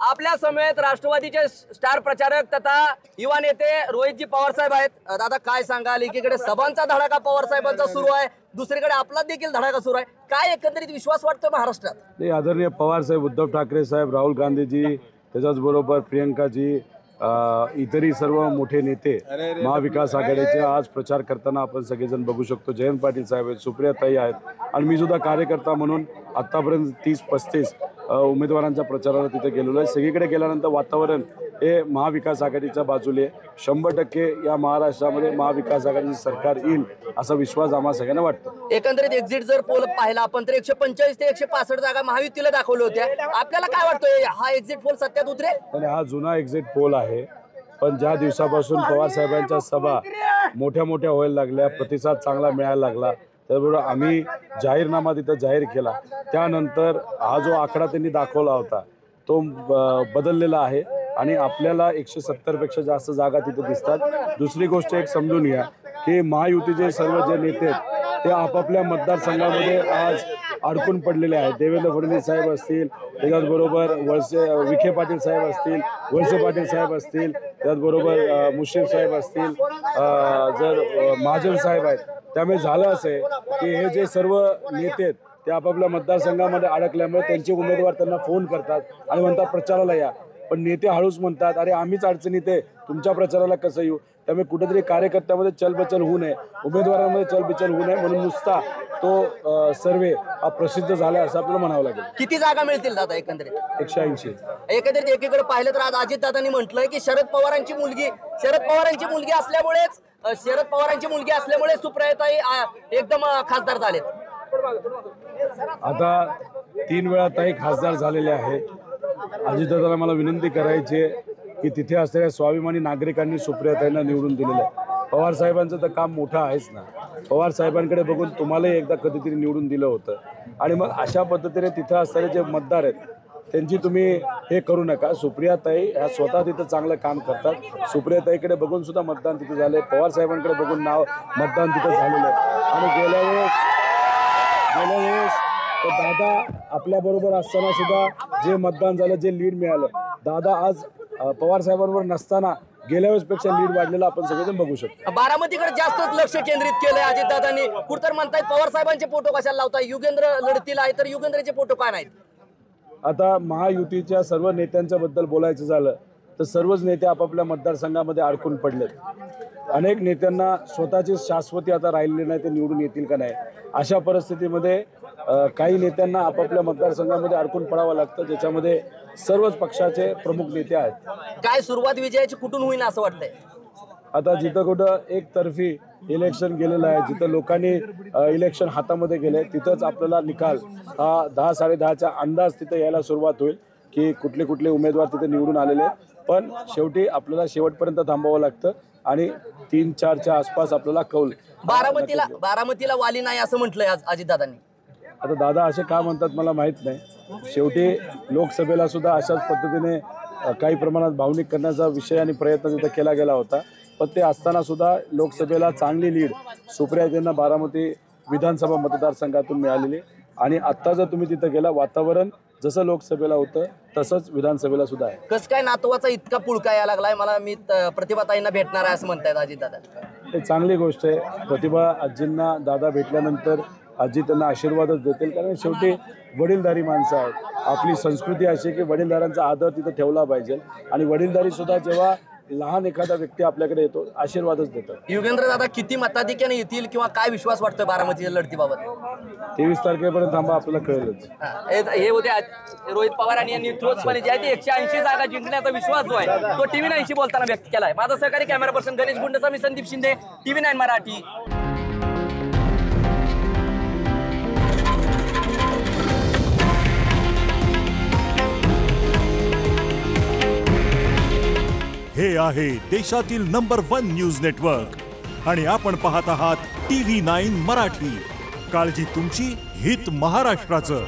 आपल्या समेत राष्ट्रवादीचे स्टार प्रचारक तथा युवा नेते रोहितजी पवार साहेब आहेत। दादा काय सांगाल, एकीकडे सभांचा धडाका पवार साहेबांचा सुरू आहे, दुसरीकडे आपला देखील धडाका सुरू आहे, काय एकंदरीत विश्वास वाटतो महाराष्ट्रात? नाही, आदरणीय पवार साहेब, उद्धव ठाकरे साहेब, राहुल गांधीजी, त्याच्याच बरोबर प्रियंकाजी, इतरही सर्व मोठे नेते महाविकास आघाडीचे आज प्रचार करताना आपण सगळेजण बघू शकतो। जयंत पाटील साहेब आहेत, सुप्रियाताई आहेत आणि मी सुद्धा कार्यकर्ता म्हणून आतापर्यंत 30-35 उमेदवारांच्या प्रचाराला तिथे गेलेलो आहे। सगळीकडे गेल्यानंतर वातावरण हे महाविकास आघाडीच्या बाजूने 100% या महाराष्ट्रामध्ये महाविकास आघाडीचे सरकार येईल असा विश्वास आम्हा सगळ्यांना वाटतो। एकंदरीत एक्झिट जर पोल पाहिला आपण तर 145 ते 165 जागा महायुतीला दाखवल्या होत्या, आपल्याला काय वाटतंय हा एक्झिट पोल सत्यात उतरेल? आणि हा जुना एक्झिट पोल आहे, पण ज्या दिवसापासून पवार साहेबांच्या सभा मोठ्या मोठ्या व्हायला लागल्या, प्रतिसाद चांगला मिळायला लागला, त्याबरोबर आम्ही जाहीरनामा तिथं जाहीर केला, त्यानंतर हा जो आकडा त्यांनी दाखवला होता तो बदललेला आहे आणि आपल्याला 170 पेक्षा जास्त जागा तिथे दिसतात। दुसरी गोष्ट एक समजून घ्या की महायुतीचे सर्व जे नेते आहेत ते आपापल्या मतदारसंघामध्ये आज अडकून पडलेले आहेत। देवेंद्र फडणवीस साहेब असतील, त्याचबरोबर विखे पाटील साहेब असतील, वळसे पाटील साहेब असतील, त्याचबरोबर मुश्रीफ साहेब असतील, जर महाजन साहेब आहेत, त्यामुळे झालं असं आहे की हे जे सर्व नेते आहेत ते आपापल्या मतदारसंघामध्ये अडकल्यामुळे त्यांचे उमेदवार त्यांना फोन करतात आणि म्हणतात प्रचाराला या, पण नेते हळूच म्हणतात अरे आम्हीच अडचणीत आहे, तुमच्या प्रचाराला कसं येऊ? त्यामुळे कुठेतरी कार्यकर्त्यामध्ये चलबचल होऊ नये, उमेदवारांमध्ये चलबिचल होऊ नये म्हणून नुसता तो सर्वे हा प्रसिद्ध झाला असं आपल्याला म्हणावं लागेल। किती जागा मिळतील दादा एकंदरीत? 180। एकंदरीत एकीकडे पाहिलं तर आज अजितदादांनी म्हटलंय की शरद पवारांची मुलगी असल्यामुळे सुप्रियाताई एकदम खासदार झालेत। आता 3 वेळा ताई खासदार झालेले आहेत। अजितदादाला मला विनंती करायची आहे की तिथे असलेल्या स्वाभिमानी नागरिकांनी सुप्रियाताईंना निवडून दिलेलं आहे। पवार साहेबांचं तर काम मोठं आहेच ना, पवार साहेबांकडे बघून तुम्हालाही एकदा कधीतरी निवडून दिलं होतं आणि मग अशा पद्धतीने तिथं असलेले जे मतदार आहेत त्यांची तुम्ही हे करू नका। सुप्रियाताई ह्या स्वतः तिथं चांगलं काम करतात, सुप्रियाताईकडे बघून सुद्धा मतदान तिथं झालं, पवार साहेबांकडे बघून मतदान तिथं झालेलं आहे आणि गेल्या वेळेस तर दादा आपल्याबरोबर असताना सुद्धा जे मतदान झालं, जे लीड मिळालं, दादा आज पवार साहेबांवर नसताना गेल्या वेळेसपेक्षा लीड वाढलेला आपण सगळेजण बघू शकतो। बारामतीकडे जास्तच लक्ष केंद्रित केलंय अजितदादांनी, कुठतर म्हणतायत पवार साहेबांचे फोटो कशाला लावताय, युगेंद्र लढतील आहे तर युगेंद्रचे फोटो का नाहीत? आता महायुतीच्या सर्व नेत्यांच्या बद्दल बोलायचं झालं तर सर्वच नेते आपापल्या मतदारसंघामध्ये अडकून पडलेत। अनेक नेत्यांना स्वतःची शाश्वती आता राहिलेली नाही, ते निवडून येतील का नाही अशा परिस्थितीमध्ये काही नेत्यांना आपापल्या मतदारसंघामध्ये अडकून पडावं लागतं, ज्याच्यामध्ये सर्वच पक्षाचे प्रमुख नेते आहेत। काय सुरुवात विजयाची कुठून होईल असं वाटतंय? आता जिथं कुठं एकतर्फी इलेक्शन गेलेलं आहे, जिथं लोकांनी इलेक्शन हातामध्ये गेले, तिथंच आपल्याला निकाल हा 10-10:30चा अंदाज तिथं यायला सुरुवात होईल की कुठले कुठले उमेदवार तिथे निवडून आलेले, पण शेवटी आपल्याला शेवटपर्यंत थांबावं लागतं आणि 3-4च्या आसपास आपल्याला कौल। बारामतीला वाली नाही असं म्हटलंय आज अजितदादांनी। आता दादा असे का म्हणतात मला माहित नाही, शेवटी लोकसभेला सुद्धा अशाच पद्धतीने काही प्रमाणात भावनिक करण्याचा विषय आणि प्रयत्न तिथं केला गेला होता, पण ते असताना सुद्धा लोकसभेला चांगली लीड सुप्रियाताईंना बारामती विधानसभा मतदारसंघातून मिळालेली आणि आत्ता जर तुम्ही तिथं गेला, वातावरण जसं लोकसभेला होतं तसंच विधानसभेला सुद्धा आहे। कसं काय नातवाचा इतका पुळका यायला लागलाय, मला मी प्रतिभाताईंना भेटणार आहे असं म्हणतायत अजितदादा? हे चांगली गोष्ट आहे, प्रतिभा आजींना दादा भेटल्यानंतर आजी त्यांना आशीर्वादच देतील, कारण शेवटी वडीलधारी माणसं आहेत। आपली संस्कृती अशी की वडीलधाऱ्यांचा आदर तिथं ठेवला पाहिजे आणि वडीलधारी सुद्धा जेव्हा लहान एखादा व्यक्ती आपल्याकडे येतो आशीर्वादच देतो। युगेंद्र दादा किती मताधिक्याने येतील किंवा काय विश्वास वाटतोय बारामतीच्या लढतीबाबत? 23 तारखेपर्यंत थांबा, आपल्याला कळेलच। हे होते रोहित पवार आणि यांनी ठोसपणे जे आहे ते 180 जागा जिंकण्याचा विश्वास जो आहे तो TV9शी बोलताना व्यक्त केलाय। माझा सहकारी कॅमेरा पर्सन गणेश गुंडसा, मी संदीप शिंदे, TV9 मराठी। हे आहे देशातील नंबर 1 न्यूज नेटवर्क आणि आपण पाहत आहात TV9 मराठी। काळजी तुमची, हित महाराष्ट्राचं।